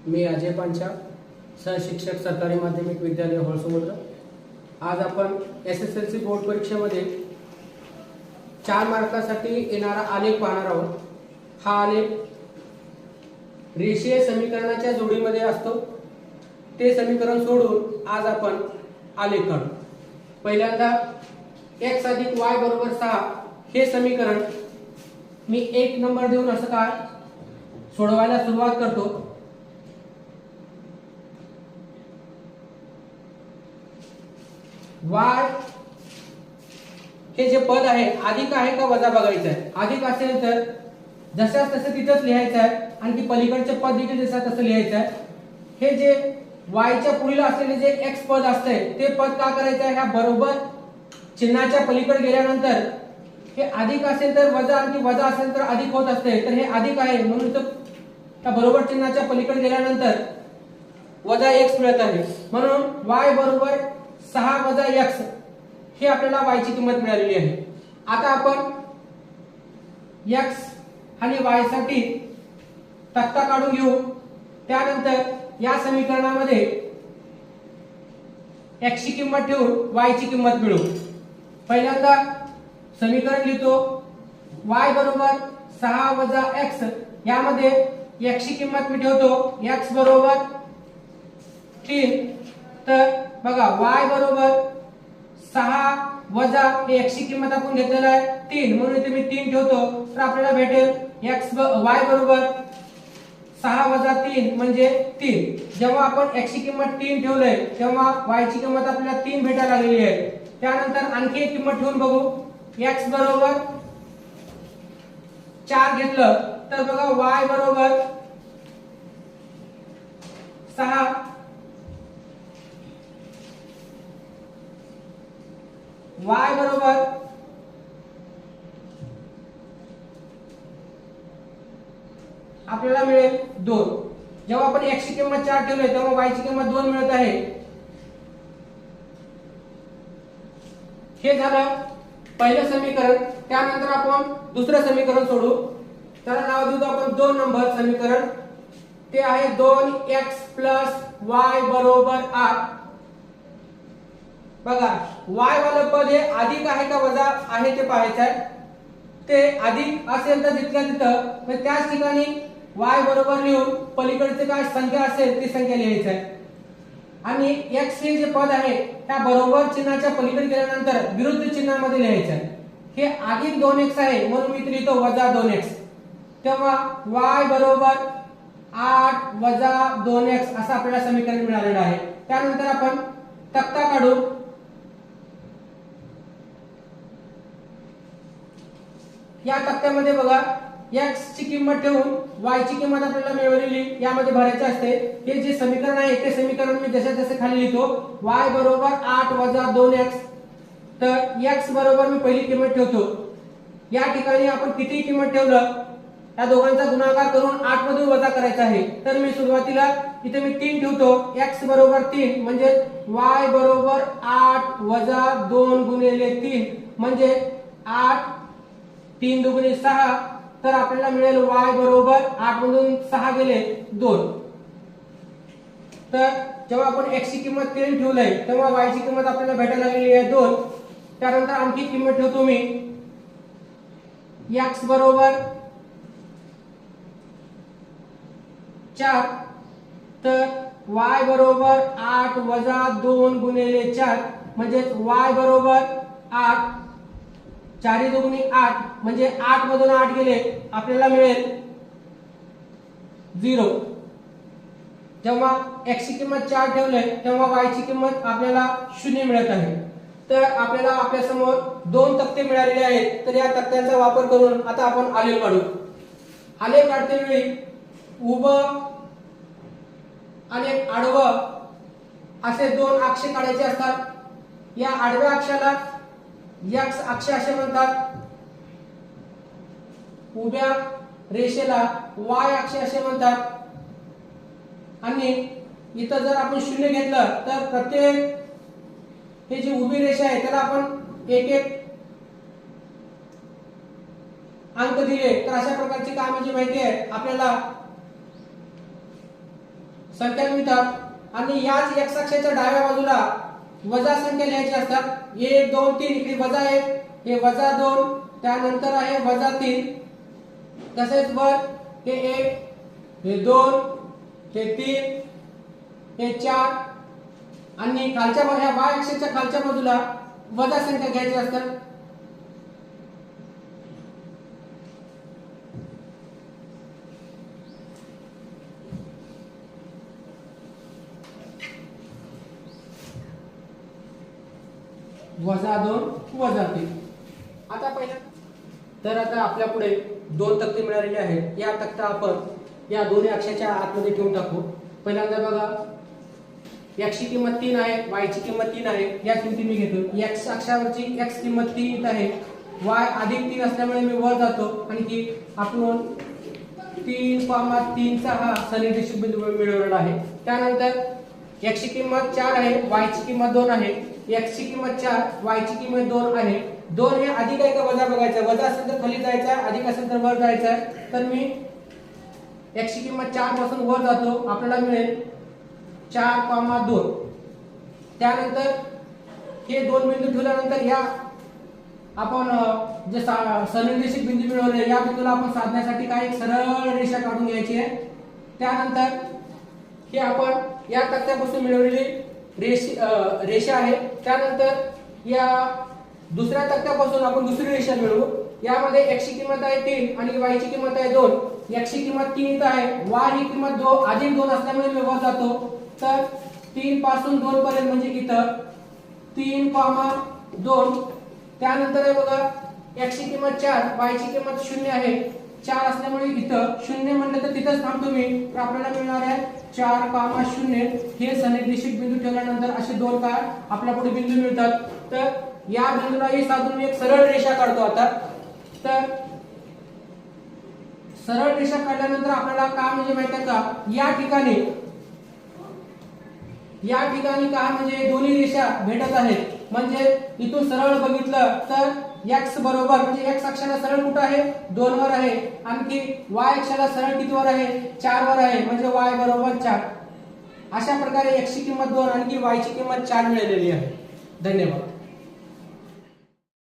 मी अजय पांचा, सहशिक्षक सरकारी माध्यमिक विद्यालय होळसमुद्र। आज आपण SSLC बोर्ड परीक्षेमध्ये 4 मार्कासाठी येणारा आलेख पाहणार आहोत। हा आलेख रेषीय समीकरणाच्या जोडीमध्ये असतो। ते समीकरण सोडून आज आपण आलेख काढू। पहिल्यांदा x अधिक y बरोबर 6 हे समीकरण मी 1 नंबर देऊन असं काय सोडवायला सुरुवात करतो। y हे जे पद आहे अधिक आहे का वजा बघायचं आहे। अधिक असेल तर जशास तसं तिथंच लिहायचं आहे, आणखी पलीकडचे पद देखील जसं तसं लिहायचं आहे। हे जे y च्या पुढील असलेले जे x पद असते ते पद का करायचं आहे, ह्या बरोबर चिन्हाच्या पलीकडे गेल्यानंतर हे अधिक असेल तर वजा, आणखी वजा असेल तर अधिक होत असते। तर हे अधिक आहे म्हणून तर त्या बरोबर चिन्हाच्या पलीकडे गेल्यानंतर वजा x मिळत आहे, म्हणून y बरोबर 6 वजा x हे आपल्याला y ची किंमत मिळालेली आहे। आता आपण x आणि y साठी तक्ता काढून घेऊ। त्यानंतर या समीकरणामध्ये x ची किंमत ठेवून y ची किंमत मिळवू। पहिल्यांदा समीकरण लिहितो y बरोबर 6 वजा x, यामध्ये x ची किंमत मी ठेवतो x बरोबर 3। तर बघा y बरोबर 6 वजा हे x ची किंमत आपण घेतलेला आहे 3, म्हणून इथे मी 3 ठेवतो। तर आपल्याला भेटेल y बरोबर 6 वजा 3 म्हणजे 3। जेव्हा आपण x ची किंमत 3 ठेवलंय तेव्हा y ची किंमत आपल्याला 3 भेटायला लागलेली आहे। त्यानंतर आणखी एक किंमत ठेवून बघू, x बरोबर 4 घेतलं तर बघा y बरोबर 6 y बरोबर आपल्याला मिळेल 2। जेव्हा आपण x ची किंमत 4 ठेवली तेव्हा y ची किंमत 2 मिळत आहे। हे झालं पहिलं समीकरण। त्यानंतर आपण दुसरं समीकरण सोडू। त्याला नाव देऊ आपण 2 नंबर समीकरण। ते आहे 2x y बरोबर 8। बघा y वाला पद हे अधिक आहे का वजा आहे ते पाहायचं आहे। ते अधिक असेल तर तिथल्या तिथं त्याच ठिकाणी y बरोबर लिहून पलीकडचे काय संख्या असेल ती संख्या लिहायची आहे। आणि x हे जे पद आहे त्या बरोबर चिन्हाच्या पलीकडे गेल्यानंतर विरुद्ध चिन्हामध्ये लिहायचं आहे। हे अधिक 2x आहे म्हणून मी इथे लिहितो वजा 2x। तेव्हा y बरोबर 8 वजा 2x असं आपल्याला समीकरण मिळालेलं आहे। त्यानंतर आपण तक्ता काढू। या तक्त्यामध्ये बघा x ची किंमत ठेवून y ची किंमत आपल्याला मिळवलेली यामध्ये भरायची असते। हे जे समीकरण आहे ते समीकरण मी जसे जसे खाली लिहितो y बरोबर 8 वजा 2x। तर x बरोबर मी पहिली किंमत ठेवतो। या ठिकाणी आपण किती किंमत ठेवलं या दोघांचा गुणाकार करून 8 मधून वजा करायचा आहे। तर मी सुरुवातीला इथे मी 3 ठेवतो, x बरोबर 3 म्हणजे y बरोबर 8 वजा 2 गुणिले 3 म्हणजे 8 3 दुगुणे 6। तर आपल्याला मिळेल y बरोबर 8 मधून 6 गेले 2। तर जेव्हा आपण x ची किंमत 3 ठेवलंय तेव्हा y ची किंमत आपल्याला भेटायला लागलेली आहे 2। त्यानंतर आणखी किंमत ठेवतो मी x बरोबर 4। तर y बरोबर 8 वजा 2 गुणिले 4 म्हणजे y बरोबर 8 4 दुगुणी 8 म्हणजे 8 मधून 8 गेले आपल्याला मिळेल 0। जेव्हा x ची किंमत 4 ठेवले तेव्हा y ची किंमत आपल्याला 0 मिळत आहे। तर आपल्याला आपल्या समोर 2 तक्ते मिळालेले आहेत। तर या तक्त्यांचा वापर करून आता आपण आलेख काढू। आलेख काढतेवेळी उभं आणि आडवं असे 2 अक्ष काढायचे असतात। या आडव्या अक्षाला x अक्ष असे म्हणतात, उभ्या रेषेला y अक्ष असे म्हणतात। आणि इथं जर आपण 0 घेतलं तर प्रत्येक हे जी उभी रेषा आहे त्याला आपण एक एक अंक दिले तर अशा प्रकारची काय म्हणजे माहिती आहे आपल्याला संख्या मिळतात आणि याच x अक्षाच्या डाव्या बाजूला वजा संख्या लिहायची असतात. 1 2 3 इकडे वजा 1, हे वजा 2, त्यानंतर आहे वजा 3, तसेच वर हे 1, हे 2, हे 3, हे 4 आणि खालच्या ह्या y अक्षाच्या खालच्या बाजूला वजा संख्या घ्यायची असतात. वजा 2 वजा 3. आता पहिला तर आता आपल्या पुढे 2 तक्ते मिळालेले आहेत. या तक्ता आपण या दोन्ही अक्षाच्या आतमध्ये ठेवून टाकू. पहिल्यांदा बघा, x ची किंमत 3 आहे, y ची किंमत 3 आहे. या किमती मी घेतो. x अक्षावरची x किंमत 3 येत आहे, y अधिक 3 असल्यामुळे मी वर जातो आणि की आपण 3,3 चा हा सनिर्देशित बिंदू मिळवलेला आहे. त्यानंतर x ची किंमत 4 आहे, y ची किंमत 2 आहे. x ची किंमत 4, y ची किंमत 2 आहे. 2 हे अधिक आहे का वजा बघायचं. वजा असेल तर खाली जायचं आहे, अधिक असेल तर वर जायचं आहे. तर मी x ची किंमत 4 पासून वर जातो, आपल्याला मिळेल 4,2. त्यानंतर हे दोन बिंदू ठेवल्यानंतर या आपण जे सनिर्देशित बिंदू मिळवले या बिंदूला आपण साधण्यासाठी काय एक सरळ रेषा काढून घ्यायची आहे. त्यानंतर हे आपण या तक्त्यापासून मिळवलेली रेषा आहे. त्यानंतर या दुसऱ्या तक्त्यापासून आपण दुसरी रेषा मिळवू. यामध्ये x ची किंमत आहे 3 आणि y ची किंमत आहे 2. x ची किंमत 3 इथं आहे, y ही किंमत 2 अधिक 2 असल्यामुळे मी वर जातो. तर 3 पासून 2 पर्यंत म्हणजे इथं 3,2. त्यानंतर आहे बघा, x ची किंमत 4, y ची किंमत 0 आहे. 4 असल्यामुळे इथं 0 म्हणलं तर तिथंच थांबतो मी. तर आपल्याला मिळणार आहे 4,0. हे सनिर्देशित बिंदू ठेवल्यानंतर असे दोन काय आपल्या पुढे बिंदू मिळतात. तर या बिंदूला हे साधून मी एक सरळ रेषा काढतो आता. तर सरळ रेषा काढल्यानंतर आपल्याला काय म्हणजे माहिती आहे का, या ठिकाणी काय म्हणजे दोन्ही रेषा भेटत आहेत. म्हणजे इथून सरळ बघितलं तर x बरोबर म्हणजे x अक्षाला सरळ कुठं आहे 2 वर आहे, आणखी y अक्षाला सरळ किती वर आहे 4 वर आहे, म्हणजे y बरोबर 4. अशा प्रकारे x ची किंमत 2 आणखी y ची किंमत 4 मिळालेली आहे. धन्यवाद.